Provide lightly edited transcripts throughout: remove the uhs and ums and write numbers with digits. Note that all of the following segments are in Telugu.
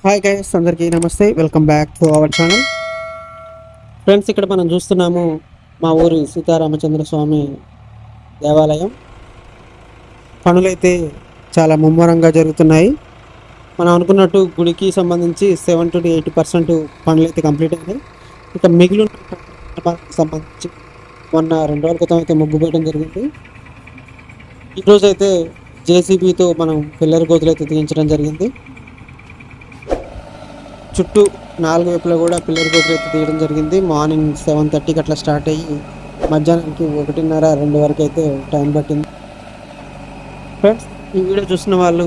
హాయ్ గైస్, అందరికీ నమస్తే. Welcome back to our channel. Friends, ఇక్కడ మనం చూస్తున్నాము మా ఊరి సీతారామచంద్ర స్వామి దేవాలయం. పనులైతే చాలా ముమ్మరంగా జరుగుతున్నాయి. మనం అనుకున్నట్టు గుడికి సంబంధించి 70 to 80% పనులు అయితే కంప్లీట్ అయినాయి. ఇక మిగిలిన సంబంధించి మొన్న 2 రోజుల క్రితం అయితే ముగ్గు వేయడం జరిగింది. ఈరోజు అయితే జేసీబీతో మనం పిల్లర్ గోతులు అయితే తీయించడం జరిగింది. చుట్టూ 4 వైపులా కూడా పిల్లర్ గోతులు అయితే తీయడం జరిగింది. మార్నింగ్ 7:30కి అట్లా స్టార్ట్ అయ్యి మధ్యాహ్నానికి 1:30-2 వరకు అయితే టైం పట్టింది. ఫ్రెండ్స్, ఈ వీడియో చూసిన వాళ్ళు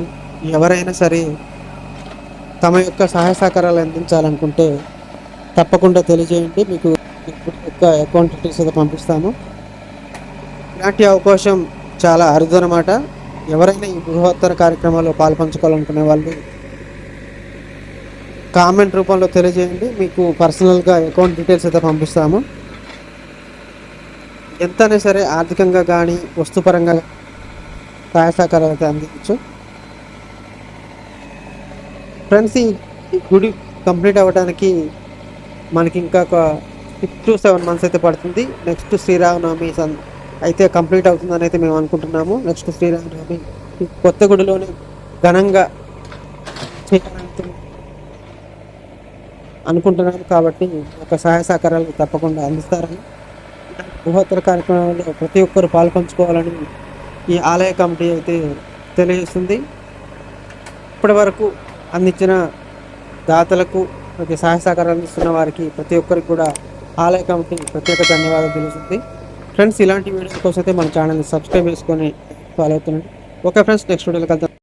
ఎవరైనా సరే తమ యొక్క సహాయ సహకారాలు అందించాలనుకుంటే తప్పకుండా తెలియజేయండి. మీకు యొక్క అకౌంట్ డీటెయిల్స్ అయితే పంపిస్తాము. ఇలాంటి అవకాశం చాలా అరుదు అన్నమాట. ఎవరైనా ఈ బృహత్తర కార్యక్రమాల్లో పాల్పంచుకోవాలనుకునే వాళ్ళు కామెంట్ రూపంలో తెలియజేయండి. మీకు పర్సనల్గా అకౌంట్ డీటెయిల్స్ అయితే పంపిస్తాము. ఎంతైనా సరే ఆర్థికంగా కానీ వస్తుపరంగా సహాయ సహకారాలు అయితే అందించవచ్చు. ఫ్రెండ్స్, ఈ గుడి కంప్లీట్ అవ్వడానికి మనకి ఇంకా ఒక 6 to 7 months అయితే పడుతుంది. నెక్స్ట్ శ్రీరామనవమి అయితే కంప్లీట్ అవుతుందని అయితే మేము అనుకుంటున్నాము. నెక్స్ట్ శ్రీరామనవమి ఈ కొత్త గుడిలోనే ఘనంగా చేయాలని అనుకుంటున్నాను. కాబట్టి ఒక సహాయ సహకారాలు తప్పకుండా అందిస్తారని, బృహత్తర కార్యక్రమంలో ప్రతి ఒక్కరు పాల్పంచుకోవాలని ఈ ఆలయ కమిటీ అయితే తెలియజేస్తుంది. ఇప్పటి వరకు అందించిన దాతలకు, ప్రతి సహాయ సహకారాలు అందిస్తున్న వారికి ప్రతి ఒక్కరికి కూడా ఆలయ కమిటీ ప్రత్యేక ధన్యవాదాలు తెలుస్తుంది. ఫ్రెండ్స్, ఇలాంటి వీడియోస్ కోసం అయితే మన ఛానల్ని సబ్స్క్రైబ్ చేసుకొని ఫాలో అవుతుండండి. ఓకే ఫ్రెండ్స్, నెక్స్ట్ వీడియోలో కలుద్దాం.